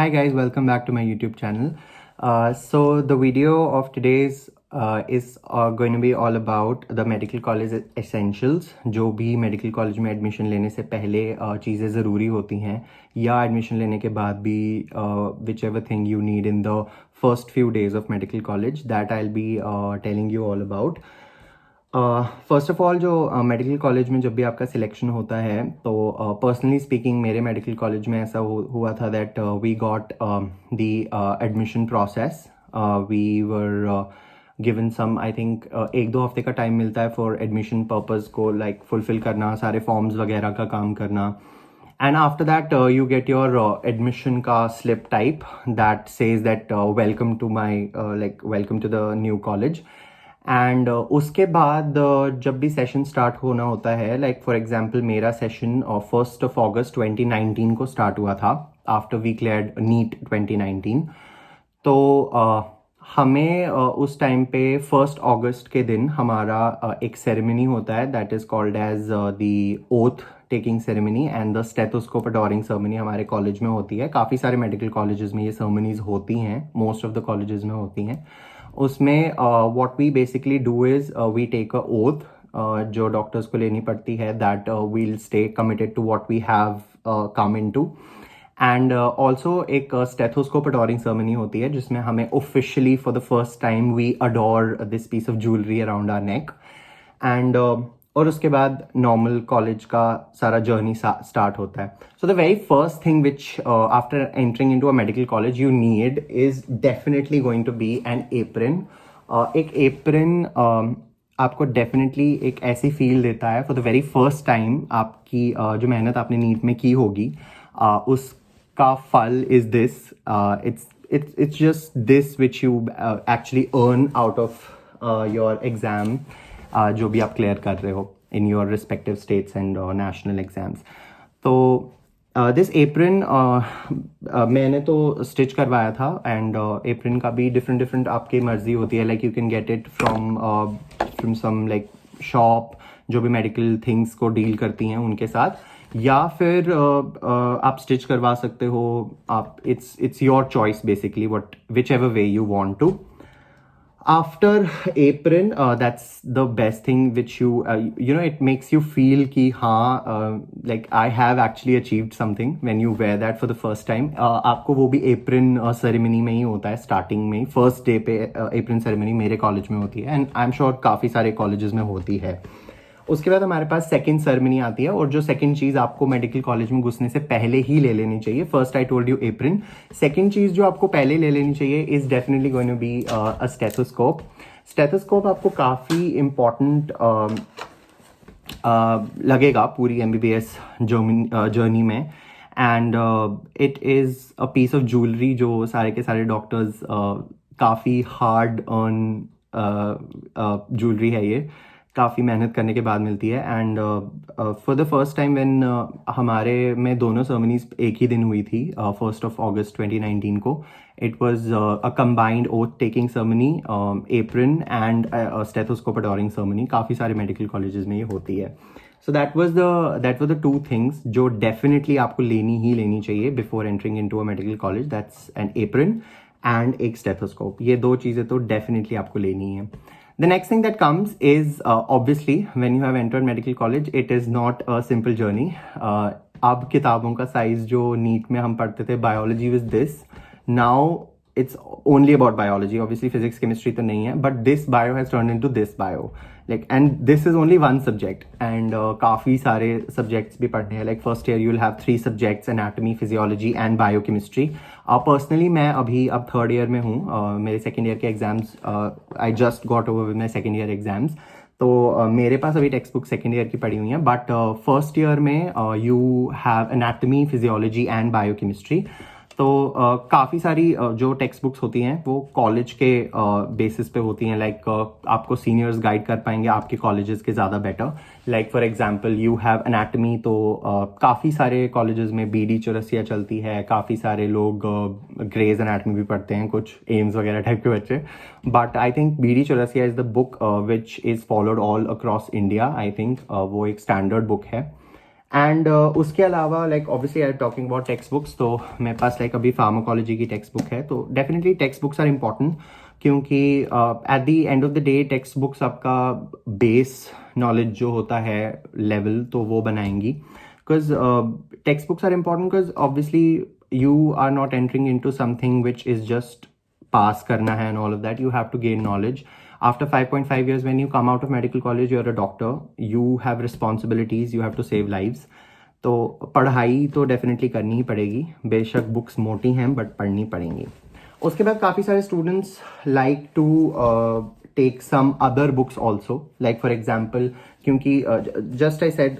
Hi guys, welcome back to my YouTube channel. So the video of today's is going to be all about the medical college essentials. जो भी medical college में admission लेने से पहले चीज़ें ज़रूरी होती हैं या admission लेने के बाद भी whichever thing you need in the first few days of medical college, that I'll be telling you all about. First of all जो मेडिकल कॉलेज में जब भी आपका सिलेक्शन होता है तो पर्सनली स्पीकिंग मेरे मेडिकल कॉलेज में ऐसा हुआ था that we got the admission process. We were given some I think 1-2 हफ्ते का टाइम मिलता है फॉर एडमिशन पर्पज़ को लाइक फुलफिल करना, सारे फॉर्म्स वगैरह का काम करना. And after that, you get your admission ka slip type that says that welcome to my welcome to the new college. And उसके बाद जब भी सेशन स्टार्ट होना होता है, लाइक फॉर एग्जांपल मेरा सेशन 1 अगस्त 2019 को स्टार्ट हुआ था आफ्टर वी क्लियर्ड नीट 2019. तो हमें उस टाइम पे 1 अगस्त के दिन हमारा एक सेरेमनी होता है that is called as the oath taking ceremony and the stethoscope adoring ceremony हमारे कॉलेज में होती है. काफ़ी सारे मेडिकल कॉलेजेस में ये सेरेमनीज होती हैं, मोस्ट ऑफ द कॉलेजेस में होती हैं. उसमें what we basically do is we take a oath जो डॉक्टर्स को लेनी पड़ती है that we'll stay committed to what we have come into. And also एक स्टेथोस्कोप अडोरिंग सेरेमनी होती है जिसमें हमें officially for the first time we adore this piece of jewellery around our neck. And और उसके बाद नॉर्मल कॉलेज का सारा जर्नी स्टार्ट होता है. So the very first thing which after entering into a medical college you need is definitely going to be an apron. एक apron आपको definitely एक ऐसी फील देता है for the very first time. आपकी जो मेहनत आपने नीट में की होगी उसका फल is this. it's just this which you actually earn out of your exam जो भी आप क्लियर कर रहे हो in your respective states and national exams. तो दिस एप्रन मैंने तो स्टिच करवाया था एंड एप्रन का भी डिफरेंट आपकी मर्जी होती है. Like you can get it from some like shop जो भी मेडिकल थिंग्स को डील करती हैं उनके साथ, या फिर आप स्टिच करवा सकते हो. आप it's your choice basically what whichever way you want to. After apron, that's the best thing which it makes you feel ki like I have actually achieved something when you wear that for the first time. आपको वो भी apron ceremony में ही होता है starting में. First day पे apron ceremony मेरे college में होती है एंड आई एम श्योर काफ़ी सारे कॉलेजेस में होती है. उसके बाद हमारे पास सेकंड सेरेमनी आती है और जो सेकंड चीज़ आपको मेडिकल कॉलेज में घुसने से पहले ही ले लेनी चाहिए. First I told you apron. Second चीज़ जो आपको पहले ले लेनी चाहिए is definitely going to be a stethoscope. Stethoscope आपको काफ़ी इम्पॉर्टेंट लगेगा पूरी MBBS जर्नी में. And it is a piece of jewellery जो सारे के सारे डॉक्टर्स काफ़ी हार्ड अर्न ज्वेलरी है. ये काफ़ी मेहनत करने के बाद मिलती है. And for the first time when हमारे में दोनों सेरेमनीज एक ही दिन हुई थी 1 अगस्त 2019 को. It was a combined oath taking ceremony, apron and stethoscope adoring ceremony. काफ़ी सारे मेडिकल कॉलेजेस में ये होती है. So that was the 2 things जो डेफिनेटली आपको लेनी चाहिए before entering into a medical college. That's an apron and एक स्टेथोस्कोप. ये 2 चीज़ें तो डेफिनेटली आपको लेनी है. The next thing that comes is obviously when you have entered medical college, it is not a simple journey. अब किताबों का साइज जो नीट में हम पढ़ते थे biology with this, now it's only about biology. Obviously physics chemistry तो नहीं है, but this bio has turned into this bio, like, and this is only one subject and काफ़ी सारे subjects भी पढ़ने हैं. Like first year you will have 3 subjects: anatomy, physiology and biochemistry. Personally मैं अभी अब 3rd year में हूँ. मेरे second year के exams I just got over with my second year exams. तो मेरे पास अभी टेक्स्ट बुक सेकेंड ईयर की पढ़ी हुई हैं, बट फर्स्ट ईयर में you have anatomy, physiology and biochemistry. तो काफ़ी सारी जो टेक्स्ट बुक्स होती हैं वो कॉलेज के बेसिस पे होती हैं. लाइक आपको सीनियर्स गाइड कर पाएंगे आपके कॉलेजेस के ज़्यादा better. Like for example you have anatomy, तो काफ़ी सारे कॉलेजेस में BD चौरसिया चलती है. काफ़ी सारे लोग ग्रेज एनाटमी भी पढ़ते हैं, कुछ एम्स वगैरह टाइप के बच्चे. But I think BD Chaurasia is the book which is followed all across India. I think वो एक स्टैंडर्ड बुक है. एंड उसके अलावा like obviously I talking about text books, तो मेरे पास लाइक अभी फार्माकोलॉजी की टेक्स्ट बुक है, तो definitely text books are important, क्योंकि at the end of the day text books आपका बेस नॉलेज जो होता है लेवल, तो वो बनाएंगी। Because text books are important because obviously you are not entering into something which is just pass karna hai and all of that. You have to gain knowledge. After 5.5 years, when you come out of medical college, you're a doctor, you have responsibilities, you have to save lives. तो पढ़ाई तो definitely करनी ही पड़ेगी, बेशक books मोटी हैं but पढ़नी पड़ेंगी। उसके बाद काफ़ी सारे students like to take some other books also, like for example, क्योंकि जस्ट आई सेड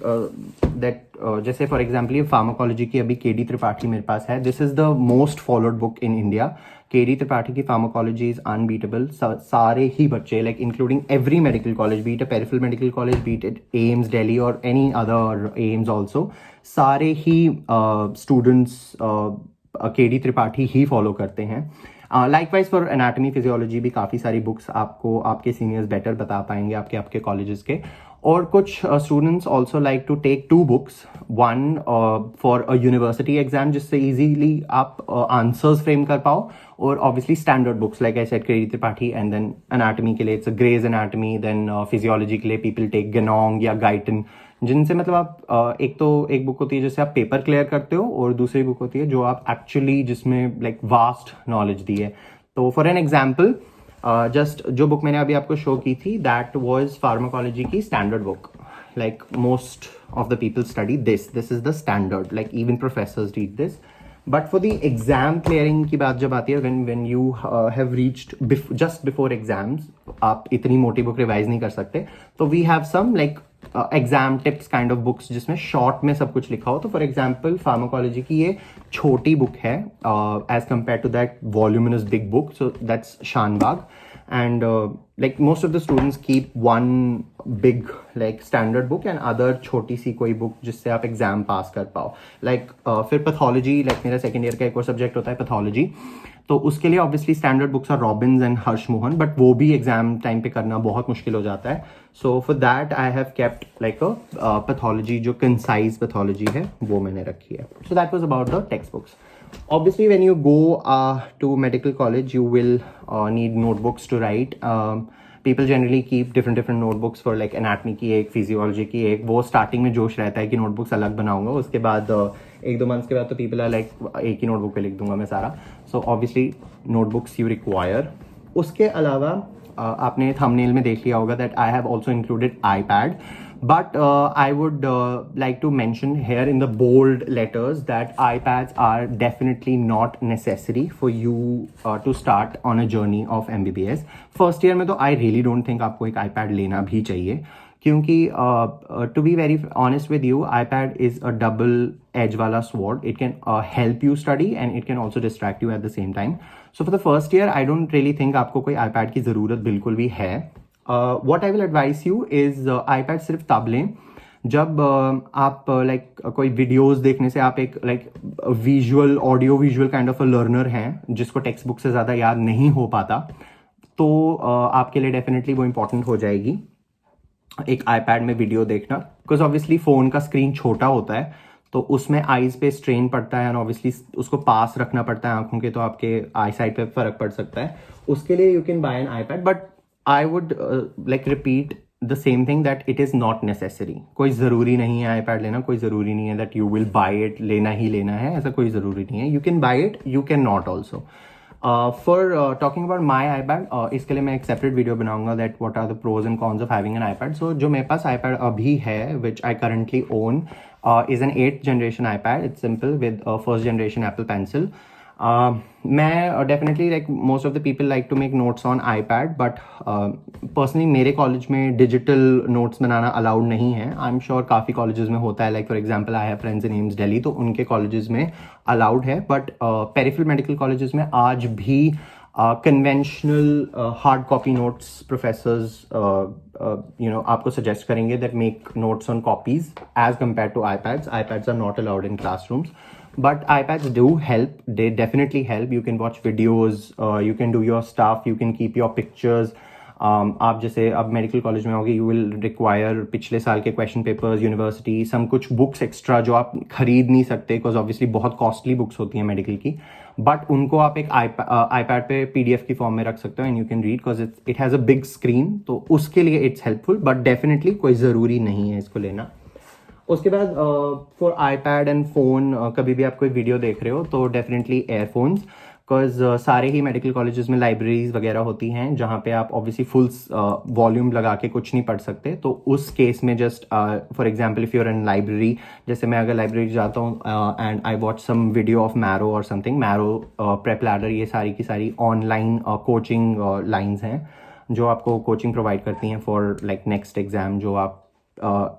दैट जैसे फॉर एग्जाम्पल ये फार्माकोलॉजी की अभी के डी त्रिपाठी मेरे पास है, this is the most followed book in India. K D Tripathi की फार्माकोलॉजी इज अनबीटेबल। सारे ही बच्चे like including every medical college, beat a peripheral medical college, beat it AIIMS Delhi और एनी अदर एम्स ऑल्सो, सारे ही स्टूडेंट्स के डी त्रिपाठी ही फॉलो करते हैं। Likewise for anatomy physiology भी काफ़ी सारी बुक्स आपको आपके सीनियर्स बेटर बता पाएंगे आपके आपके कॉलेजेस के। और कुछ students also like to take two books, one for a university exam जिससे इजीली आप आंसर्स फ्रेम कर पाओ, और obviously standard books like I said K D Tripathi, and then anatomy के लिए it's Gray's anatomy, then physiology के लिए people take गेनोंग या गाइटन, जिनसे मतलब आप एक तो एक बुक होती है जिससे आप पेपर क्लियर करते हो, और दूसरी बुक होती है जो आप एक्चुअली जिसमें लाइक वास्ट नॉलेज दी है। तो फॉर एन एग्जाम्पल, जस्ट जो बुक मैंने अभी आपको शो की थी, दैट वाज फार्माकोलॉजी की standard book. Like most of the people study this is the standard, like even professors read this. But for the exam clearing की बात जब आती है, when you have reached just before exams, आप इतनी मोटी book revise नहीं कर सकते, तो we have some like exam tips kind of books जिसमें शॉर्ट में सब कुछ लिखा हो। तो फॉर एग्जाम्पल फार्माकोलॉजी की ये छोटी बुक है as compare to that voluminous big book, so that's Shanbhag. And like most of the students keep one big like standard book and other छोटी सी कोई बुक जिससे आप एग्जाम पास कर पाओ। लाइक फिर पैथोलॉजी, लाइक मेरा सेकेंड ईयर का एक और सब्जेक्ट होता है पैथोलॉजी, तो उसके लिए obviously standard books are Robbins and Harsh Mohan, but वो भी एग्जाम टाइम पे करना बहुत मुश्किल हो जाता है। So for that I have kept like a pathology, जो कंसाइज पैथोलॉजी है वो मैंने रखी है। So that was about the text books. Obviously, when you go to medical college, you will need notebooks to write. People generally keep different notebooks for like anatomy की एक, physiology की एक। वो starting में जोश रहता है कि notebooks अलग बनाऊंगा, उसके बाद एक दो months के बाद तो people are like एक ही notebook पे लिख दूंगा मैं सारा। So obviously notebooks you require। उसके अलावा आपने thumbnail में देख लिया होगा that I have also included iPad, but I would like to mention here in the bold letters that iPads are definitely not necessary for you to start on a journey of MBBS. First year में तो I really don't think आपको एक iPad लेना भी चाहिए, क्योंकि to be very honest with you, iPad is a double edge वाला sword. It can help you study and it can also distract you at the same time. So for the first year, I don't really think आपको कोई iPad की ज़रूरत बिल्कुल भी है। What I will advise you is iPad सिर्फ तब लें जब आप लाइक कोई वीडियोस देखने से आप एक like visual, audio visual kind of a learner हैं जिसको टेक्स्ट बुक से ज़्यादा याद नहीं हो पाता, तो आपके लिए डेफिनेटली वो इम्पॉर्टेंट हो जाएगी एक आईपैड में वीडियो देखना। बिकॉज ऑब्वियसली फ़ोन का स्क्रीन छोटा होता है, तो उसमें आईज पे स्ट्रेन पड़ता है, एंड ऑब्वियसली उसको पास रखना पड़ता है आंखों के, तो आपके आई साइट पे फर्क पड़ सकता है। उसके लिए you can bye N iPad, but I would like repeat the same thing that it is not necessary. कोई ज़रूरी नहीं है आईपैड लेना, कोई ज़रूरी नहीं है that you will buy it, लेना ही लेना है, ऐसा कोई ज़रूरी नहीं है। You can buy it, you can not also. For talking about my iPad, इसके लिए मैं एक सेपरेट वीडियो बनाऊंगा that what are the pros and cons of having an iPad. So जो मेरे पास आईपैड अभी है which I currently own is an 8th generation iPad. It's simple with 1st generation Apple pencil. मैं definitely like most of the people like to make notes on iPad, but personally मेरे college में digital notes बनाना allowed नहीं है। I am sure काफ़ी colleges में होता है, like for example I have friends in AIIMS Delhi, तो उनके कॉलेजेस में अलाउड है, बट पेरिफेरल मेडिकल कॉलेजेस में आज भी conventional hard copy notes professors आपको सजेस्ट करेंगे that make notes on copies as compare to iPads. IPads are not allowed in classrooms, but iPads do help. They definitely help. You can watch videos, you can do your stuff, you can keep your pictures, आप जैसे अब medical college में होगे, you will require पिछले साल के question papers, university, सम कुछ books extra जो आप खरीद नहीं सकते बिकॉज ऑब्वियसली बहुत कॉस्टली बुक्स होती हैं मेडिकल की, बट उनको आप एक iPad पे PDF की फॉर्म में रख सकते हो and you can read because it has a big screen, तो उसके लिए इट्स हेल्पफुल, बट डेफिनेटली कोई ज़रूरी नहीं है इसको लेना। उसके बाद फॉर iPad एंड फ़ोन, कभी भी आप कोई वीडियो देख रहे हो तो डेफिनेटली एयरफोन्स, बिकॉज सारे ही मेडिकल कॉलेजेस में लाइब्रेरीज वगैरह होती हैं जहाँ पे आप ऑब्वियसली फुल वॉल्यूम लगा के कुछ नहीं पढ़ सकते, तो उस केस में just for example if you're in library, जैसे मैं अगर लाइब्रेरी जाता हूँ and I watch some video of Marrow और समथिंग, मैरो, प्रेप लैडर, ये सारी की सारी ऑनलाइन कोचिंग लाइन्स हैं जो आपको कोचिंग प्रोवाइड करती हैं फॉर लाइक नेक्स्ट एग्जाम जो आप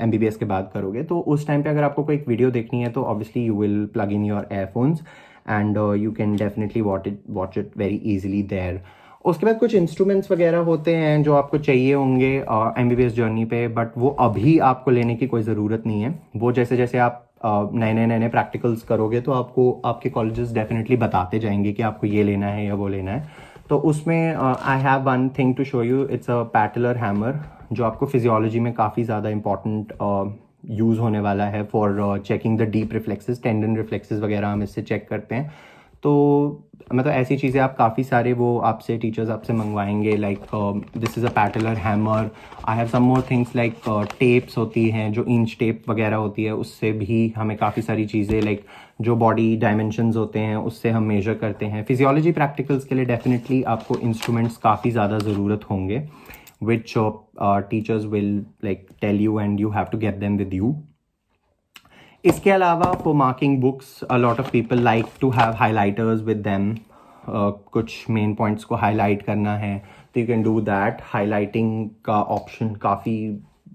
MBBS के बाद करोगे, तो उस टाइम पे अगर आपको कोई एक वीडियो देखनी है तो obviously you will plug in your earphones and you can definitely watch it very easily there. उसके बाद कुछ इंस्ट्रूमेंट्स वगैरह होते हैं जो आपको चाहिए होंगे MBBS जर्नी पे, बट वो अभी आपको लेने की कोई ज़रूरत नहीं है। वो जैसे जैसे आप नए प्रैक्टिकल्स करोगे तो आपको आपके कॉलेजेस डेफिनेटली बताते जाएंगे कि आपको ये लेना है या वो लेना है। तो उसमें I have one thing to show you, it's a patellar hammer जो आपको फिजियोलॉजी में काफ़ी ज़्यादा इंपॉर्टेंट यूज़ होने वाला है for checking the deep reflexes, tendon reflexes वगैरह हम इससे चेक करते हैं। तो मतलब ऐसी चीज़ें आप काफ़ी सारे वो आपसे टीचर्स आपसे मंगवाएंगे, like this is a patellar hammer. I have some more things like tapes होती हैं जो इंच टेप वगैरह होती है, उससे भी हमें काफ़ी सारी चीज़ें लाइक जो बॉडी डायमेंशंस होते हैं उससे हम मेजर करते हैं। फिजियोलॉजी प्रैक्टिकल्स के लिए डेफिनेटली आपको इंस्ट्रूमेंट्स काफ़ी ज़्यादा ज़रूरत होंगे which teachers will like tell you and you have to get them with you. इसके अलावा for marking books, a lot of people like to have highlighters with them. कुछ main points को highlight करना है तो you can do that. Highlighting का option काफ़ी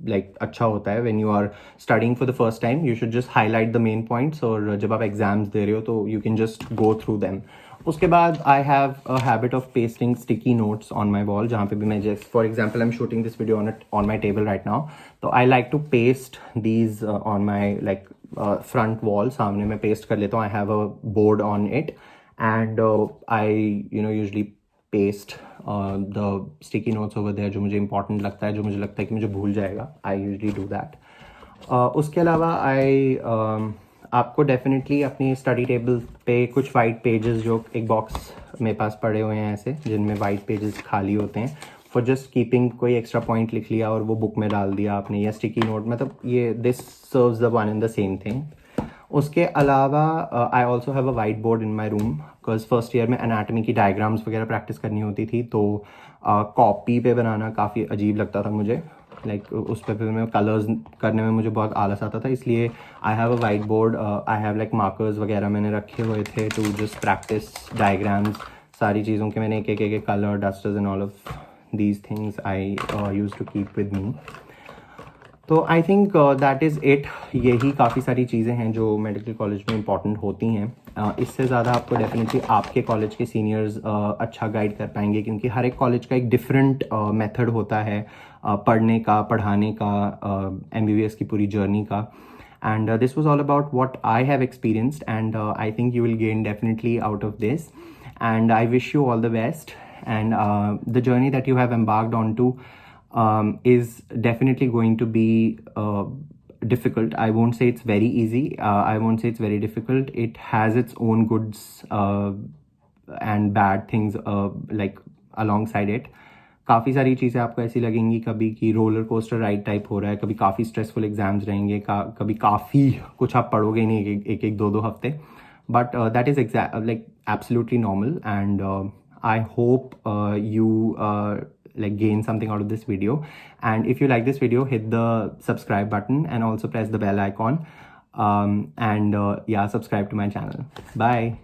like अच्छा होता है when you are studying for the first time. You should just highlight the main points, और जब आप exams दे रहे हो तो you can just go through them. उसके बाद I have a habit of pasting sticky notes on my wall, जहाँ पे भी मैं just for example I am shooting this video on my table right now, तो I like to paste these on my like front wall, सामने मैं paste कर लेता हूँ। I have a board on it and I usually paste the sticky notes over there जो मुझे important लगता है, जो मुझे लगता है कि मुझे भूल जाएगा, आई यूजली डू दैट। उसके अलावा आपको डेफिनेटली अपनी स्टडी टेबल पे कुछ वाइट पेजेस, जो एक बॉक्स मेरे पास पड़े हुए हैं ऐसे जिनमें वाइट पेजेस खाली होते हैं, फॉर जस्ट कीपिंग, कोई एक्स्ट्रा पॉइंट लिख लिया और वो बुक में डाल दिया आपने, या स्टिकी नोट, मतलब ये this serves the one and the same thing. उसके अलावा I also have a white board in my room, because first year में एनाटमी की डायग्राम्स वगैरह प्रैक्टिस करनी होती थी, तो कॉपी पे बनाना काफ़ी अजीब लगता था मुझे, लाइक उस पर फिर मैं कलर्स करने में मुझे बहुत आलस आता था, इसलिए आई have a white board, I have like markers वगैरह मैंने रखे हुए थे टू जस्ट प्रैक्टिस डायग्राम्स, सारी चीज़ों के मैंने एक colour, dusters and all of these things I use to keep with me. तो I think that is it. यही काफ़ी सारी चीज़ें हैं जो मेडिकल कॉलेज में इंपॉर्टेंट होती हैं। इससे ज़्यादा आपको डेफिनेटली आपके कॉलेज के सीनियर्स अच्छा गाइड कर पाएंगे, क्योंकि हर एक कॉलेज का एक डिफरेंट मेथड होता है पढ़ने का, पढ़ाने का, MBBS की पूरी जर्नी का। And this was all about what I have experienced, and I think you will gain definitely out of this, and I wish you all the best. And the journey that you have embarked onto is definitely going to be difficult. I won't say it's very easy. I won't say it's very difficult. It has its own goods and bad things like alongside it. काफ़ी सारी चीज़ें आपको ऐसी लगेंगी कभी कि roller coaster ride type हो रहा है, कभी काफ़ी स्ट्रेसफुल एग्जाम्स रहेंगे, कभी काफ़ी कुछ आप पढ़ोगे नहीं एक दो हफ्ते, but that is like absolutely normal, and I hope you like gain something out of this video. And if you like this video, hit the subscribe button and also press the bell icon, and yeah, subscribe to my channel. Bye.